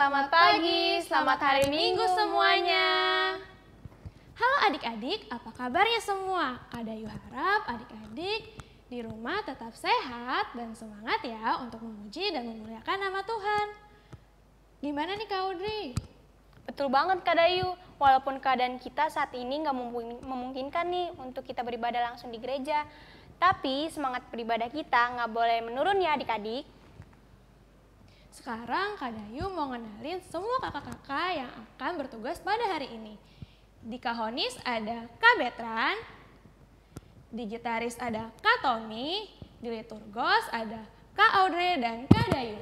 selamat pagi, selamat hari Minggu semuanya. Halo adik-adik, apa kabarnya semua? Kak Dayu harap adik-adik di rumah tetap sehat dan semangat ya untuk memuji dan memuliakan nama Tuhan. Gimana nih Kak Audrey? Betul banget Kak Dayu, walaupun keadaan kita saat ini nggak memungkinkan nih untuk kita beribadah langsung di gereja, tapi semangat beribadah kita nggak boleh menurun ya adik-adik. Sekarang Kak Dayu mau ngenalin semua kakak-kakak yang akan bertugas pada hari ini. Di Kahonis ada Kak Betran, di Gitaris ada Kak Tommy, di Liturgos ada Kak Audrey dan Kak Dayu.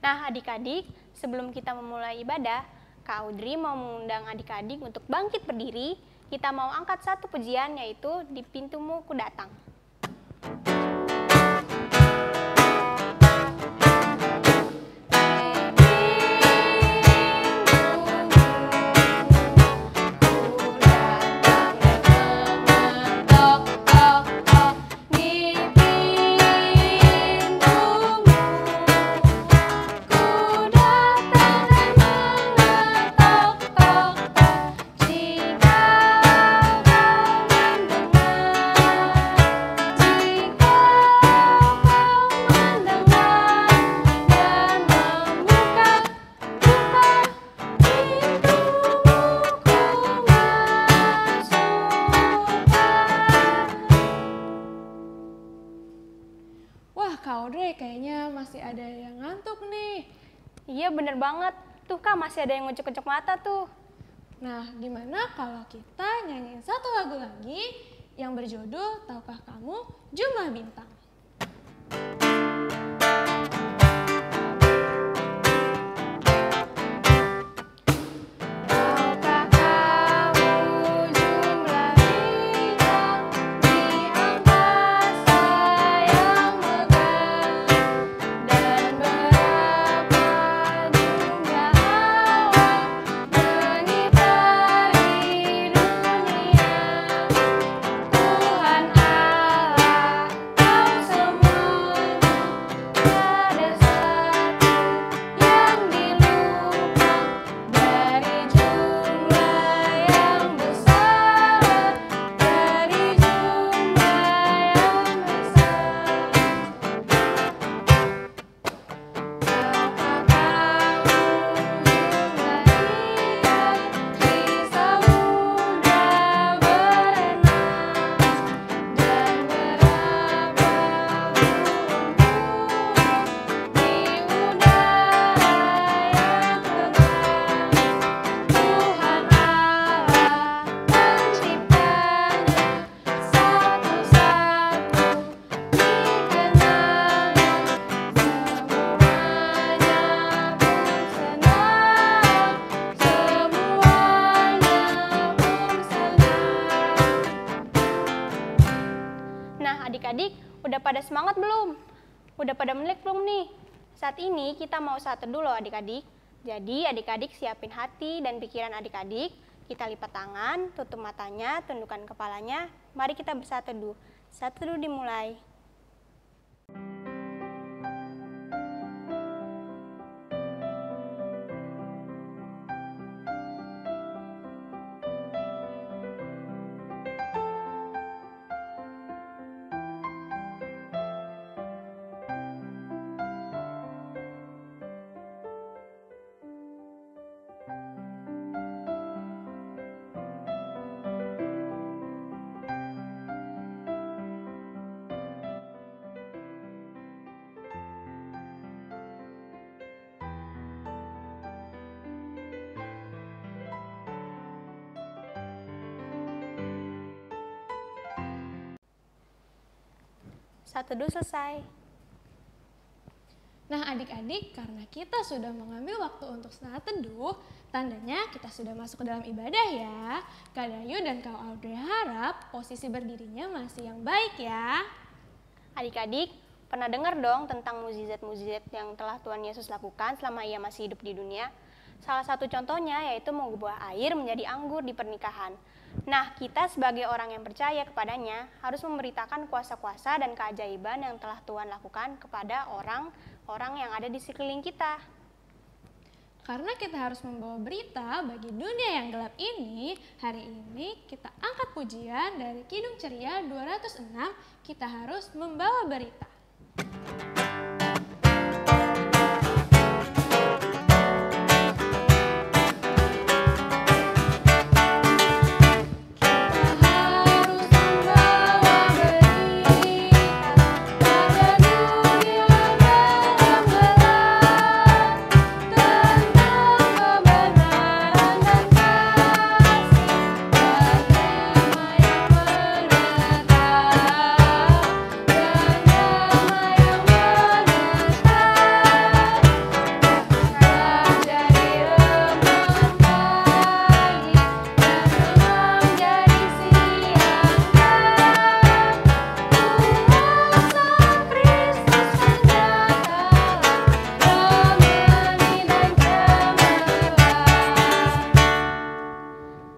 Nah adik-adik, sebelum kita memulai ibadah, Kak Audrey mau mengundang adik-adik untuk bangkit berdiri. Kita mau angkat satu pujian yaitu Di Pintumu Ku Datang. Wah Kak Audrey kayaknya masih ada yang ngantuk nih. Iya bener banget, tuh Kak masih ada yang ngecek-ngecek mata tuh. Nah gimana kalau kita nyanyiin satu lagu lagi yang berjudul Tahukah Kamu Jumlah Bintang. Adik-adik, udah pada semangat belum? Udah pada melek belum nih? Saat ini kita mau saat teduh loh adik-adik. Jadi adik-adik siapin hati dan pikiran adik-adik. Kita lipat tangan, tutup matanya, tundukkan kepalanya. Mari kita bersaat teduh. Saat teduh dimulai. Saat teduh selesai. Nah adik-adik, karena kita sudah mengambil waktu untuk saat teduh, tandanya kita sudah masuk ke dalam ibadah ya. Kak Dayu dan Kak Audrey harap posisi berdirinya masih yang baik ya. Adik-adik, pernah dengar dong tentang mukjizat-mukjizat yang telah Tuhan Yesus lakukan selama ia masih hidup di dunia? Salah satu contohnya yaitu mengubah air menjadi anggur di pernikahan. Nah, kita sebagai orang yang percaya kepadanya harus memberitakan kuasa-kuasa dan keajaiban yang telah Tuhan lakukan kepada orang-orang yang ada di sekeliling kita. Karena kita harus membawa berita bagi dunia yang gelap ini, hari ini kita angkat pujian dari Kidung Ceria 206, kita harus membawa berita.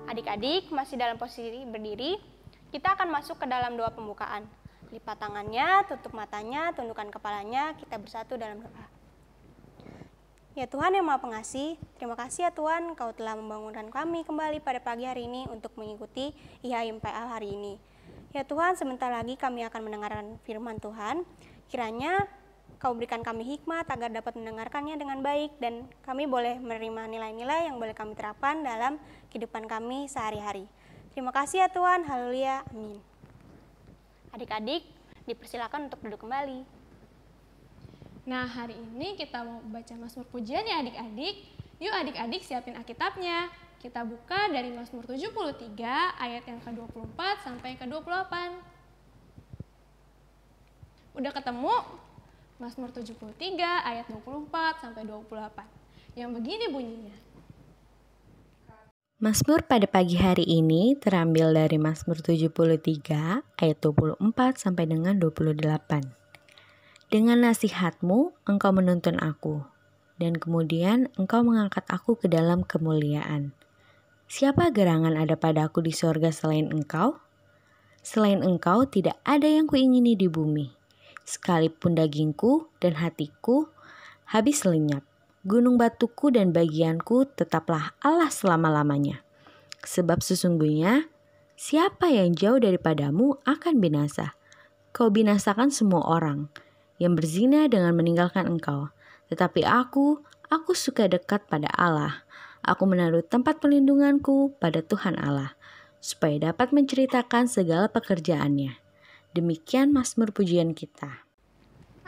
Adik-adik masih dalam posisi berdiri, kita akan masuk ke dalam doa pembukaan. Lipat tangannya, tutup matanya, tundukkan kepalanya, kita bersatu dalam doa. Ya Tuhan yang Maha Pengasih, terima kasih ya Tuhan Kau telah membangunkan kami kembali pada pagi hari ini untuk mengikuti IHIMPL hari ini. Ya Tuhan, sebentar lagi kami akan mendengarkan firman Tuhan. Kiranya Kau berikan kami hikmat agar dapat mendengarkannya dengan baik dan kami boleh menerima nilai-nilai yang boleh kami terapkan dalam kehidupan kami sehari-hari. Terima kasih ya Tuhan, haleluya, amin. Adik-adik, dipersilakan untuk duduk kembali. Nah, hari ini kita mau baca Mazmur pujian ya adik-adik. Yuk adik-adik siapin Alkitabnya. Kita buka dari Mazmur 73 ayat yang ke-24 sampai ke-28. Udah ketemu? Mazmur 73 ayat 24 sampai 28. Yang begini bunyinya. Mazmur pada pagi hari ini terambil dari Mazmur 73 ayat 24 sampai dengan 28. Dengan nasihatmu engkau menuntun aku, dan kemudian engkau mengangkat aku ke dalam kemuliaan. Siapa gerangan ada padaku di sorga selain engkau? Selain engkau tidak ada yang kuingini di bumi. Sekalipun dagingku dan hatiku habis lenyap, gunung batuku dan bagianku tetaplah Allah selama-lamanya. Sebab sesungguhnya, siapa yang jauh daripadamu akan binasa. Kau binasakan semua orang yang berzina dengan meninggalkan engkau. Tetapi aku suka dekat pada Allah. Aku menaruh tempat perlindunganku pada Tuhan Allah, supaya dapat menceritakan segala pekerjaannya. Demikian Mazmur pujian kita.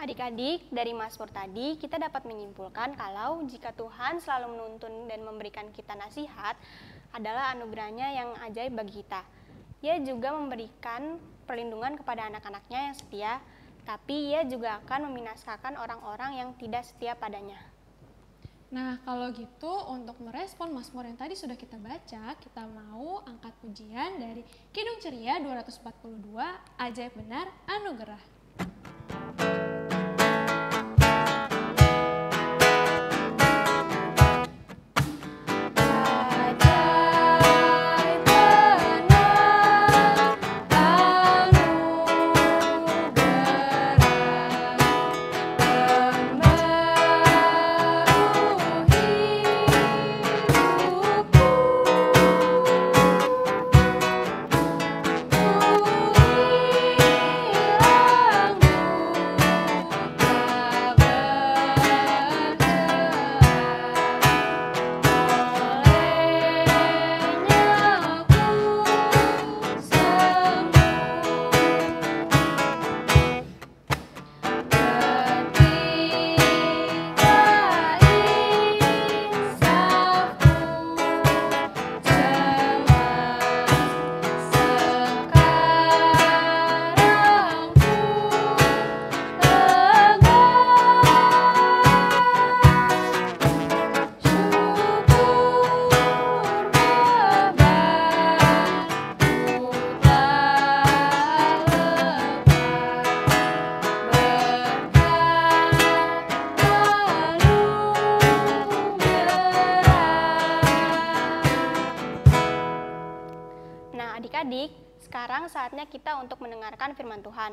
Adik-adik, dari Mazmur tadi kita dapat menyimpulkan kalau jika Tuhan selalu menuntun dan memberikan kita nasihat adalah anugerahnya yang ajaib bagi kita. Ia juga memberikan perlindungan kepada anak-anaknya yang setia, tapi ia juga akan membinasakan orang-orang yang tidak setia padanya. Nah, kalau gitu untuk merespon Mazmur yang tadi sudah kita baca, kita mau angkat pujian dari Kidung Ceria 242, Ajaib Benar Anugerah. Nah, adik-adik, sekarang saatnya kita untuk mendengarkan firman Tuhan.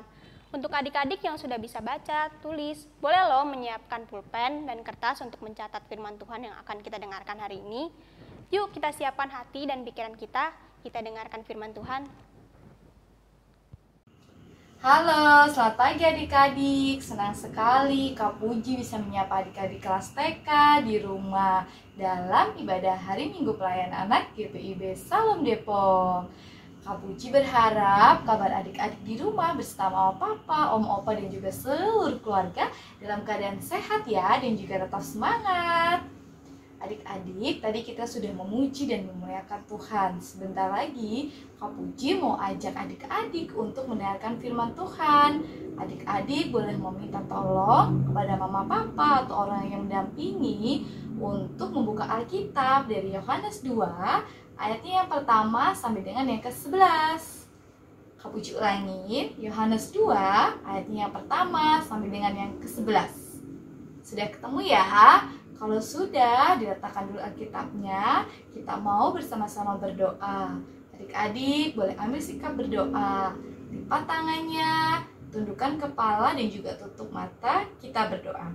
Untuk adik-adik yang sudah bisa baca, tulis, boleh loh menyiapkan pulpen dan kertas untuk mencatat firman Tuhan yang akan kita dengarkan hari ini. Yuk kita siapkan hati dan pikiran kita dengarkan firman Tuhan. Halo, selamat pagi adik-adik. Senang sekali Kak Puji bisa menyapa adik-adik kelas TK di rumah dalam ibadah hari Minggu Pelayan Anak GPIB Salom Depok. Kak Puji berharap kabar adik-adik di rumah bersama papa, om, opa, dan juga seluruh keluarga dalam keadaan sehat ya, dan juga tetap semangat. Adik-adik, tadi kita sudah memuji dan memuliakan Tuhan. Sebentar lagi, Kak Puji mau ajak adik-adik untuk mendengarkan firman Tuhan. Adik-adik boleh meminta tolong kepada mama papa atau orang yang mendampingi untuk membuka Alkitab dari Yohanes 2, ayatnya yang pertama sampai dengan yang ke-11. Kak Puji ulangin, Yohanes 2, ayatnya yang pertama sampai dengan yang ke-11. Sudah ketemu ya? Kalau sudah, diletakkan dulu Alkitabnya. Kita mau bersama-sama berdoa. Adik-adik boleh ambil sikap berdoa. Lipat tangannya, tundukkan kepala dan juga tutup mata. Kita berdoa.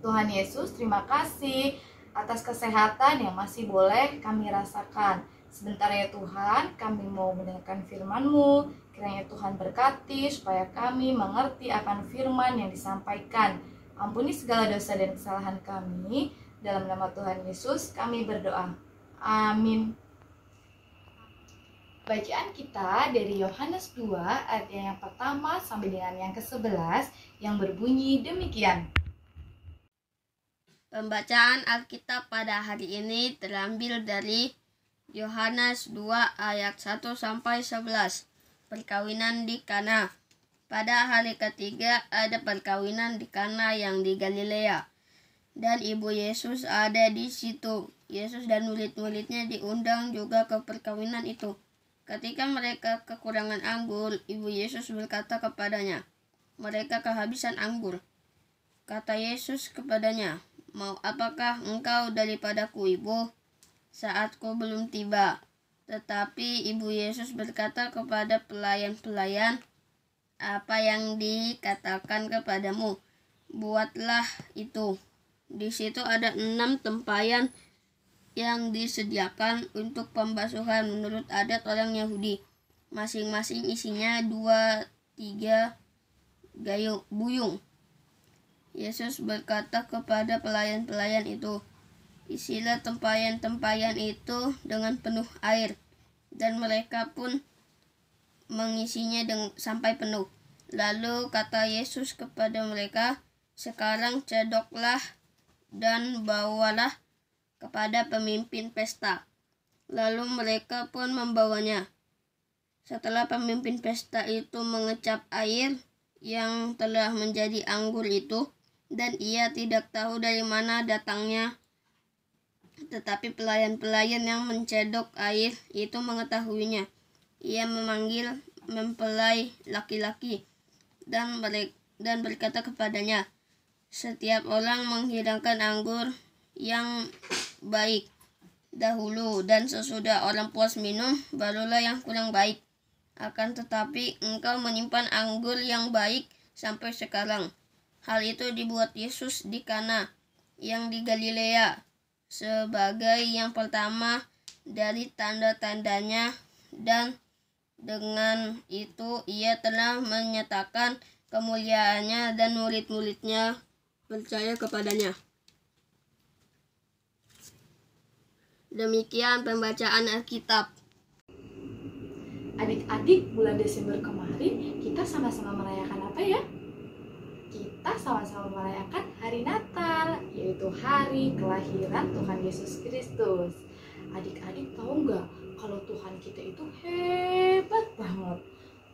Tuhan Yesus, terima kasih atas kesehatan yang masih boleh kami rasakan. Sebentar ya Tuhan, kami mau mendengarkan firman-Mu. Kiranya Tuhan berkati supaya kami mengerti akan firman yang disampaikan. Ampuni segala dosa dan kesalahan kami. Dalam nama Tuhan Yesus kami berdoa. Amin. Bacaan kita dari Yohanes 2 ayat yang pertama sampai dengan yang ke-11 yang berbunyi demikian. Pembacaan Alkitab pada hari ini terambil dari Yohanes 2 ayat 1 sampai 11. Perkawinan di Kana. Pada hari ketiga ada perkawinan di Kana yang di Galilea. Dan ibu Yesus ada di situ. Yesus dan murid-muridnya diundang juga ke perkawinan itu. Ketika mereka kekurangan anggur, ibu Yesus berkata kepadanya, "Mereka kehabisan anggur." Kata Yesus kepadanya, "Mau apakah engkau daripadaku, ibu? Saatku belum tiba." Tetapi ibu Yesus berkata kepada pelayan-pelayan, "Apa yang dikatakan kepadamu, buatlah itu." Di situ ada 6 tempayan yang disediakan untuk pembasuhan menurut adat orang Yahudi. Masing-masing isinya 2-3 buyung. Yesus berkata kepada pelayan-pelayan itu, "Isilah tempayan-tempayan itu dengan penuh air." Dan mereka pun mengisinya sampai penuh. Lalu kata Yesus kepada mereka, "Sekarang cedoklah dan bawalah kepada pemimpin pesta." Lalu mereka pun membawanya. Setelah pemimpin pesta itu mengecap air yang telah menjadi anggur itu, dan ia tidak tahu dari mana datangnya. Tetapi pelayan-pelayan yang mencedok air itu mengetahuinya. Ia memanggil mempelai laki-laki dan berkata kepadanya, "Setiap orang menghidangkan anggur yang baik dahulu, dan sesudah orang puas minum, barulah yang kurang baik. Akan tetapi engkau menyimpan anggur yang baik sampai sekarang." Hal itu dibuat Yesus di Kana yang di Galilea sebagai yang pertama dari tanda-tandanya, dan dengan itu ia telah menyatakan kemuliaannya dan murid-muridnya percaya kepadanya. Demikian pembacaan Alkitab. Adik-adik, bulan Desember kemarin kita sama-sama merayakan apa ya? Kita sama-sama merayakan hari Natal, yaitu hari kelahiran Tuhan Yesus Kristus. Adik-adik tahu nggak kalau Tuhan kita itu hebat banget?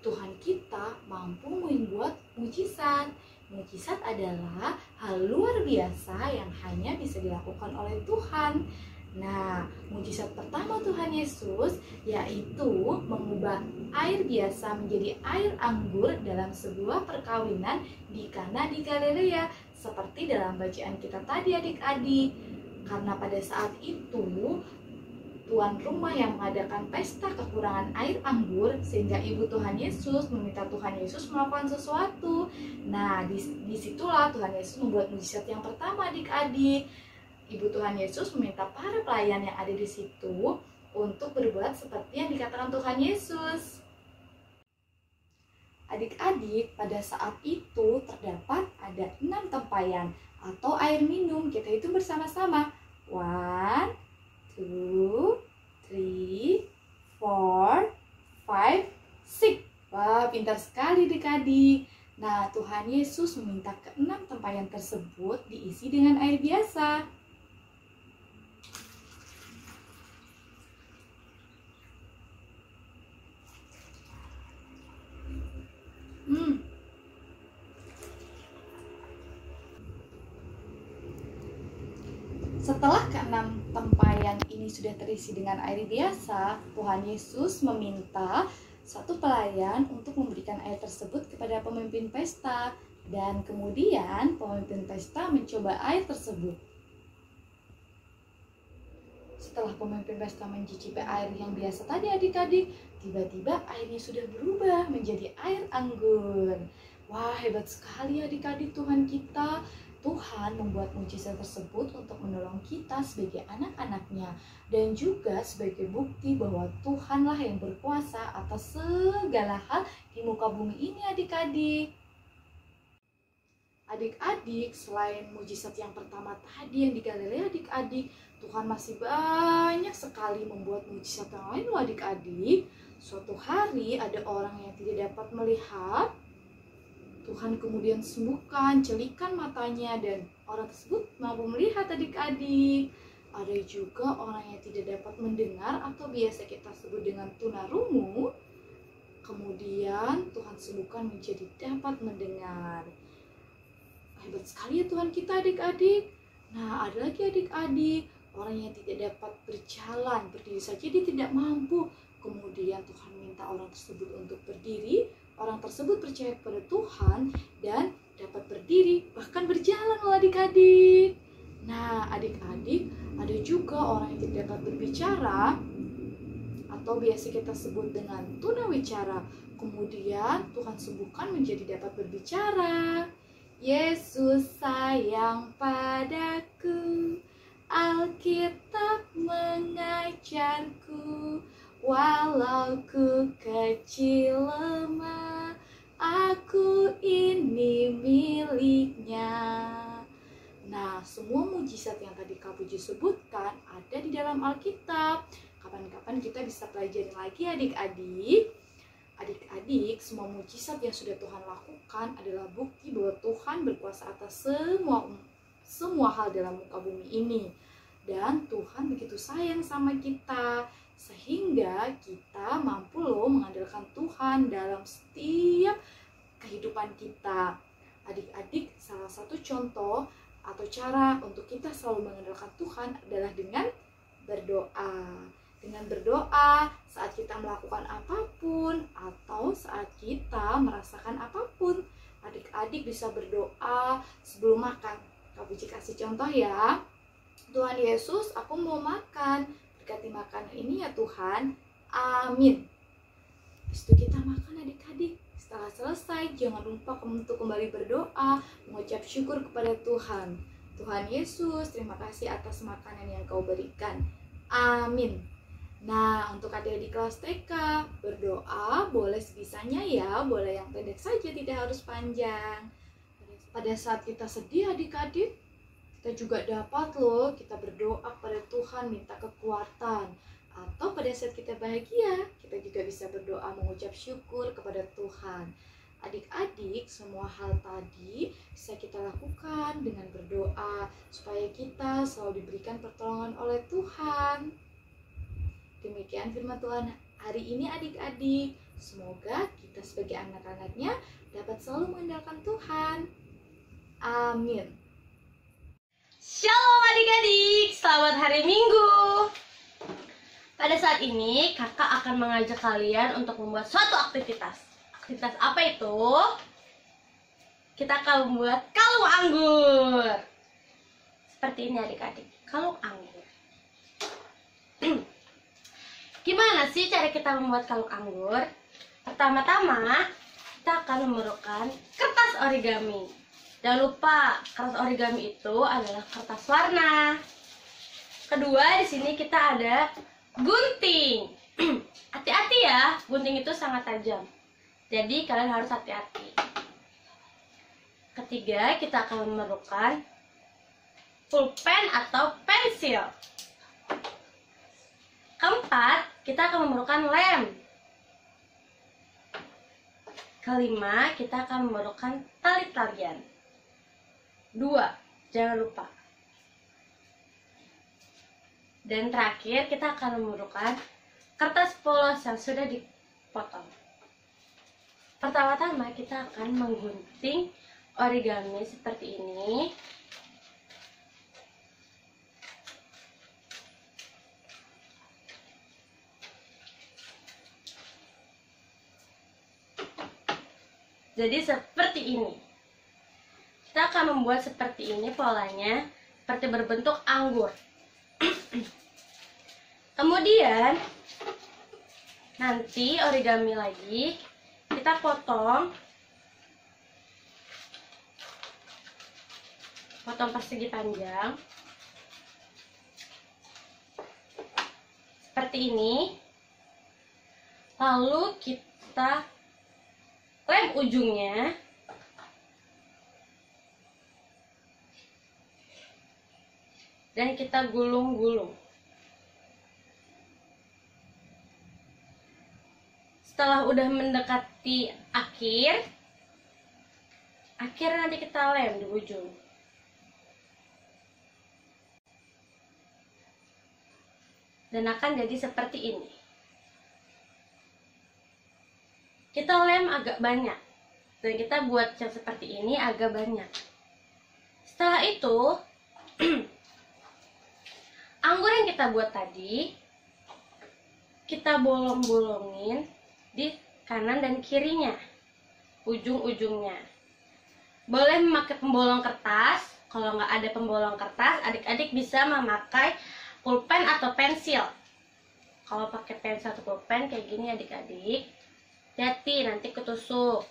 Tuhan kita mampu membuat mujizat. Mujizat adalah hal luar biasa yang hanya bisa dilakukan oleh Tuhan. Nah, mujizat pertama Tuhan Yesus yaitu mengubah air biasa menjadi air anggur dalam sebuah perkawinan di Kana di Galilea, seperti dalam bacaan kita tadi adik-adik. Karena pada saat itu tuan rumah yang mengadakan pesta kekurangan air anggur, sehingga ibu Tuhan Yesus meminta Tuhan Yesus melakukan sesuatu. Nah, disitulah Tuhan Yesus membuat mujizat yang pertama, adik-adik. Ibu Tuhan Yesus meminta para pelayan yang ada di situ untuk berbuat seperti yang dikatakan Tuhan Yesus. Adik-adik, pada saat itu terdapat ada 6 tempayan atau air minum. Kita hitung bersama-sama. 1, 2, 3, 4, 5, 6. Wah, pintar sekali adik-adik. Nah, Tuhan Yesus meminta ke-6 tempayan tersebut diisi dengan air biasa. Setelah ke-6 tempayan ini sudah terisi dengan air biasa, Tuhan Yesus meminta satu pelayan untuk memberikan air tersebut kepada pemimpin pesta. Dan kemudian pemimpin pesta mencoba air tersebut. Setelah pemimpin pesta mencicipi air yang biasa tadi adik-adik, tiba-tiba airnya sudah berubah menjadi air anggur. Wah, hebat sekali adik-adik Tuhan kita. Tuhan membuat mujizat tersebut untuk menolong kita sebagai anak-anaknya dan juga sebagai bukti bahwa Tuhanlah yang berkuasa atas segala hal di muka bumi ini adik-adik. Adik-adik, selain mujizat yang pertama tadi yang di Galilea adik-adik, Tuhan masih banyak sekali membuat mujizat yang lain loh adik-adik. Suatu hari ada orang yang tidak dapat melihat, Tuhan kemudian sembuhkan celikan matanya dan orang tersebut mampu melihat adik-adik. Ada juga orang yang tidak dapat mendengar atau biasa kita sebut dengan tunarungu. Kemudian Tuhan sembuhkan menjadi dapat mendengar. Hebat sekali ya Tuhan kita adik-adik. Nah, ada lagi adik-adik, orang yang tidak dapat berjalan, berdiri saja dia tidak mampu. Kemudian Tuhan minta orang tersebut untuk berdiri. Orang tersebut percaya kepada Tuhan dan dapat berdiri, bahkan berjalan loh adik-adik. Nah, adik-adik, ada juga orang yang tidak dapat berbicara atau biasa kita sebut dengan tunawicara. Kemudian Tuhan sembuhkan menjadi dapat berbicara. Yesus sayang padaku, Alkitab mengajarku. Walau ku kecil lemah, aku ini miliknya. Nah, semua mujizat yang tadi Kak Puji sebutkan ada di dalam Alkitab. Kapan-kapan kita bisa pelajari lagi adik-adik. Adik-adik, semua mujizat yang sudah Tuhan lakukan adalah bukti bahwa Tuhan berkuasa atas semua hal dalam muka bumi ini. Dan Tuhan begitu sayang sama kita, sehingga kita mampu loh mengandalkan Tuhan dalam setiap kehidupan kita. Adik-adik, salah satu contoh atau cara untuk kita selalu mengandalkan Tuhan adalah dengan berdoa. Dengan berdoa saat kita melakukan apapun atau saat kita merasakan apapun. Adik-adik bisa berdoa sebelum makan. Kak Puji kasih contoh ya. Tuhan Yesus, aku mau makan. Berkati makanan ini ya Tuhan, amin. Setelah kita makan adik-adik, setelah selesai jangan lupa untuk kembali berdoa, mengucap syukur kepada Tuhan. Tuhan Yesus, terima kasih atas makanan yang kau berikan, amin. Nah, untuk adik-adik kelas TK, berdoa boleh sebisanya ya, boleh yang pendek saja, tidak harus panjang. Pada saat kita sedih adik-adik, kita juga dapat loh, kita berdoa kepada Tuhan minta kekuatan. Atau pada saat kita bahagia, kita juga bisa berdoa mengucap syukur kepada Tuhan. Adik-adik, semua hal tadi bisa kita lakukan dengan berdoa supaya kita selalu diberikan pertolongan oleh Tuhan. Demikian firman Tuhan hari ini adik-adik. Semoga kita sebagai anak-anaknya dapat selalu mengandalkan Tuhan. Amin. Shalom adik-adik, selamat hari Minggu. Pada saat ini kakak akan mengajak kalian untuk membuat suatu aktivitas. Aktivitas apa itu? Kita akan membuat kalung anggur. Seperti ini adik-adik, kalung anggur. Gimana sih cara kita membuat kalung anggur? Pertama-tama, kita akan memerlukan kertas origami. Jangan lupa, kertas origami itu adalah kertas warna. Kedua, di sini kita ada gunting. Hati-hati ya, gunting itu sangat tajam. Jadi kalian harus hati-hati. Ketiga, kita akan memerlukan pulpen atau pensil. Keempat, kita akan memerlukan lem. Kelima, kita akan memerlukan tali talian. 2, jangan lupa. Dan terakhir, kita akan memerlukan kertas polos yang sudah dipotong. Pertama-tama, kita akan menggunting origami seperti ini. Jadi seperti ini. Kita akan membuat seperti ini polanya, seperti berbentuk anggur. Kemudian nanti origami lagi kita potong persegi panjang seperti ini. Lalu kita lem ujungnya. Dan kita gulung-gulung. Setelah udah mendekati akhir nanti kita lem di ujung. Dan akan jadi seperti ini. Kita lem agak banyak. Dan kita buat yang seperti ini agak banyak. Setelah itu, anggur yang kita buat tadi, kita bolong-bolongin di kanan dan kirinya, ujung-ujungnya. Boleh memakai pembolong kertas. Kalau nggak ada pembolong kertas, adik-adik bisa memakai pulpen atau pensil. Kalau pakai pensil atau pulpen kayak gini adik-adik, hati-hati nanti ketusuk.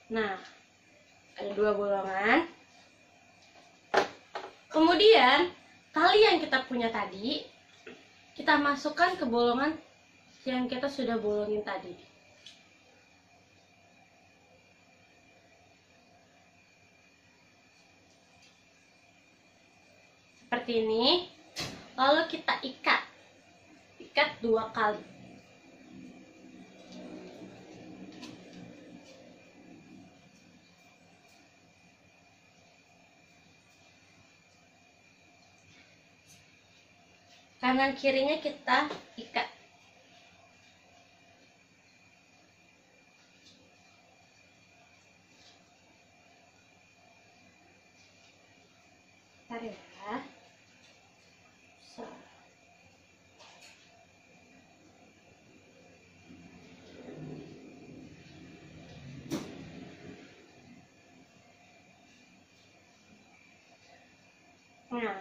Nah, ada 2 bolongan. Kemudian tali yang kita punya tadi kita masukkan ke bolongan yang kita sudah bolongin tadi. Seperti ini. Lalu kita ikat 2 kali. Kanan kirinya kita ikat. Bentar ya. Nah,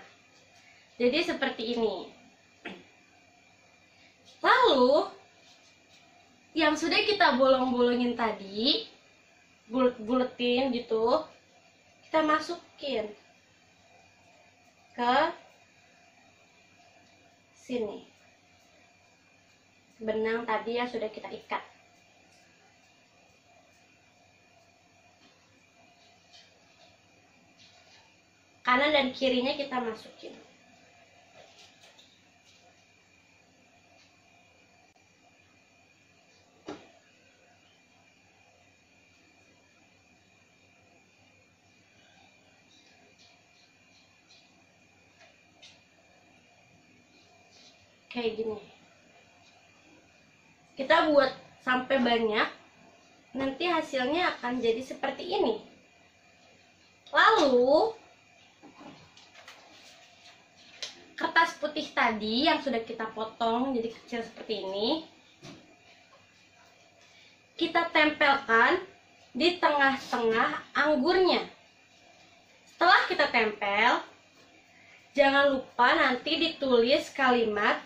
jadi seperti ini. Lalu yang sudah kita bolong-bolongin tadi, bulet-buletin gitu, kita masukin ke sini. Benang tadi yang sudah kita ikat. Kanan dan kirinya kita masukin. Kayak gini. Kita buat sampai banyak, nanti hasilnya akan jadi seperti ini. Lalu kertas putih tadi yang sudah kita potong jadi kecil seperti ini, kita tempelkan di tengah-tengah anggurnya. Setelah kita tempel, jangan lupa nanti ditulis kalimat,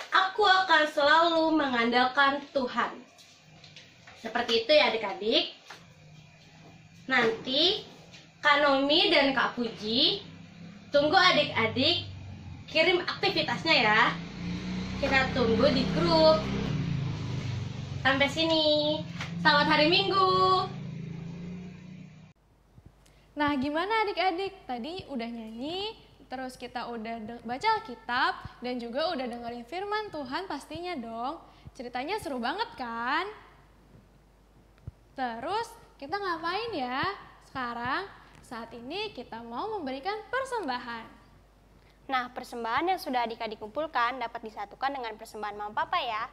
"Aku akan selalu mengandalkan Tuhan." Seperti itu ya adik-adik. Nanti Kak Nomi dan Kak Puji tunggu adik-adik kirim aktivitasnya ya. Kita tunggu di grup. Sampai sini. Selamat hari Minggu. Nah, gimana adik-adik? Tadi udah nyanyi, terus kita udah baca Alkitab, dan juga udah dengerin firman Tuhan pastinya dong. Ceritanya seru banget kan? Terus kita ngapain ya? Sekarang, saat ini kita mau memberikan persembahan. Nah, persembahan yang sudah adik-adik kumpulkan dapat disatukan dengan persembahan Mama Papa ya.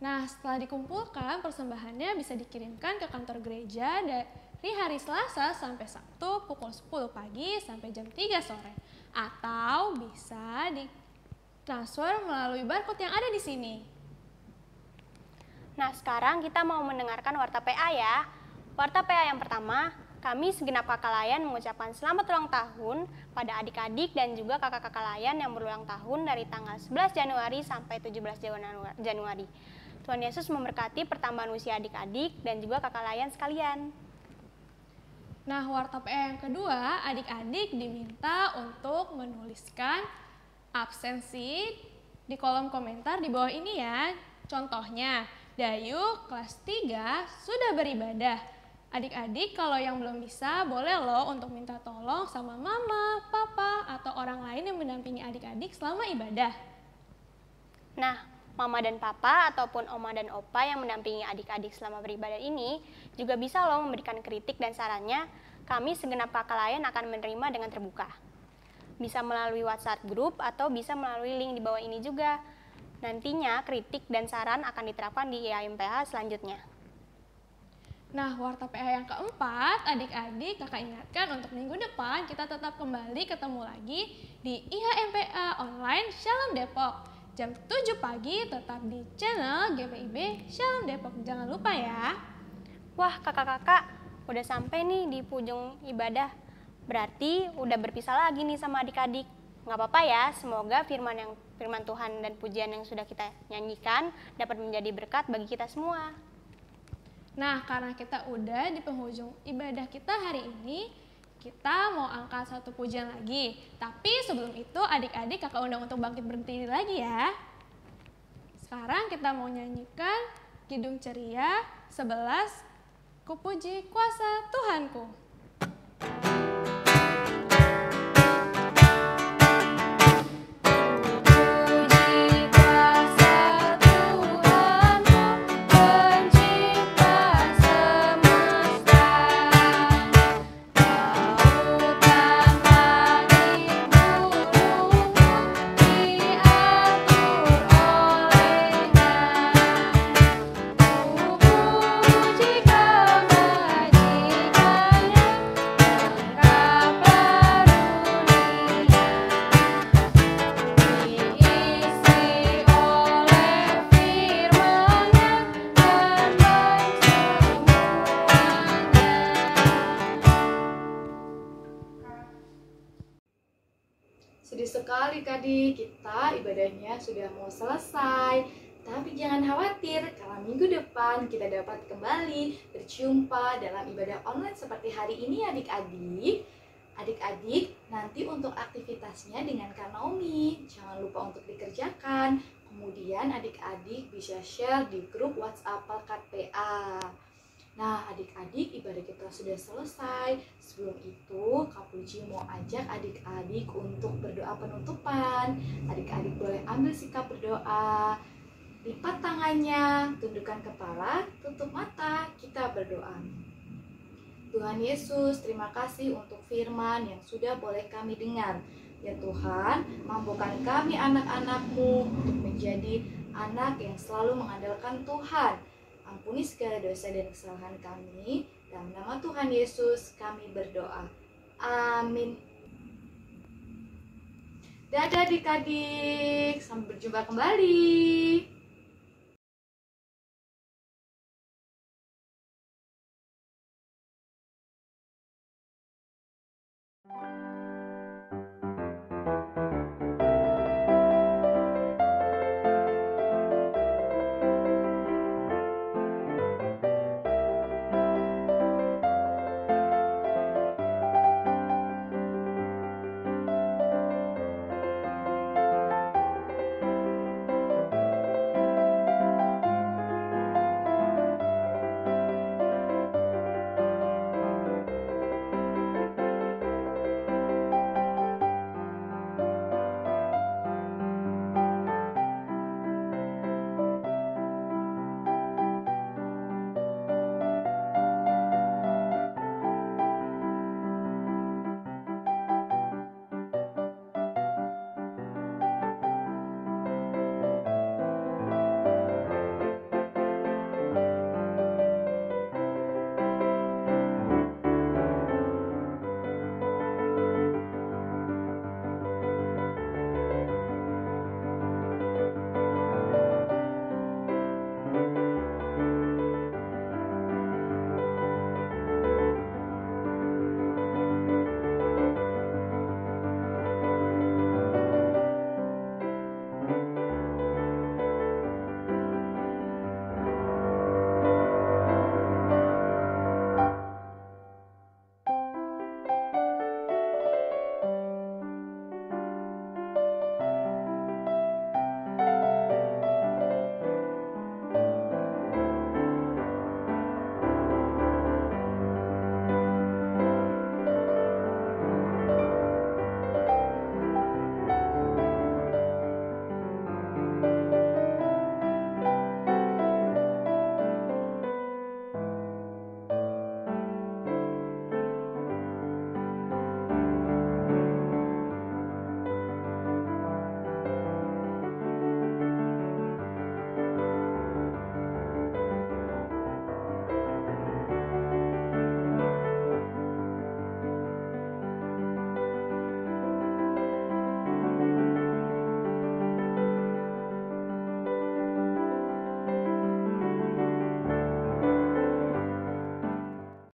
Nah, setelah dikumpulkan, persembahannya bisa dikirimkan ke kantor gereja dari hari Selasa sampai Sabtu pukul 10 pagi sampai jam 3 sore. Atau bisa ditransfer melalui barcode yang ada di sini. Nah, sekarang kita mau mendengarkan warta PA ya. Warta PA yang pertama, kami segenap kakak layan mengucapkan selamat ulang tahun pada adik-adik dan juga kakak-kakak layan yang berulang tahun dari tanggal 11 Januari sampai 17 Januari. Tuhan Yesus memberkati pertambahan usia adik-adik dan juga kakak layan sekalian. Nah, warta PA yang kedua, adik-adik diminta untuk menuliskan absensi di kolom komentar di bawah ini ya. Contohnya, Dayu kelas 3 sudah beribadah. Adik-adik kalau yang belum bisa, boleh loh untuk minta tolong sama mama, papa, atau orang lain yang mendampingi adik-adik selama ibadah. Nah, mama dan papa ataupun oma dan opa yang mendampingi adik-adik selama beribadah ini juga bisa loh memberikan kritik dan sarannya. Kami segenap kakak layan akan menerima dengan terbuka. Bisa melalui WhatsApp grup atau bisa melalui link di bawah ini juga. Nantinya kritik dan saran akan diterapkan di IAMPH selanjutnya. Nah, warta PA yang keempat, adik-adik kakak ingatkan untuk minggu depan kita tetap kembali ketemu lagi di IHMPA Online Shalom Depok. Jam 7 pagi tetap di channel GPIB Shalom Depok. Jangan lupa ya. Wah, kakak-kakak udah sampai nih di ujung ibadah. Berarti udah berpisah lagi nih sama adik-adik. Nggak apa-apa ya, semoga firman Tuhan dan pujian yang sudah kita nyanyikan dapat menjadi berkat bagi kita semua. Nah, karena kita udah di penghujung ibadah kita hari ini, kita mau angkat satu pujian lagi. Tapi sebelum itu adik-adik kakak undang untuk bangkit berdiri lagi ya. Sekarang kita mau nyanyikan Kidung Ceria 11, Kupuji Kuasa Tuhanku. Sedih sekali Kadi, kita ibadahnya sudah mau selesai. Tapi jangan khawatir, karena minggu depan kita dapat kembali berjumpa dalam ibadah online seperti hari ini adik-adik. Adik-adik, nanti untuk aktivitasnya dengan Kak Naomi, jangan lupa untuk dikerjakan. Kemudian adik-adik bisa share di grup WhatsApp Pelkat PA. Nah, adik-adik, ibadah kita sudah selesai. Sebelum itu, Kak Puji mau ajak adik-adik untuk berdoa penutupan. Adik-adik boleh ambil sikap berdoa. Lipat tangannya, tundukkan kepala, tutup mata, kita berdoa. Tuhan Yesus, terima kasih untuk firman yang sudah boleh kami dengar. Ya Tuhan, mampukan kami anak-anak-Mu untuk menjadi anak yang selalu mengandalkan Tuhan. Ampuni segala dosa dan kesalahan kami. Dalam nama Tuhan Yesus kami berdoa. Amin. Dadah adik-adik, sampai berjumpa kembali.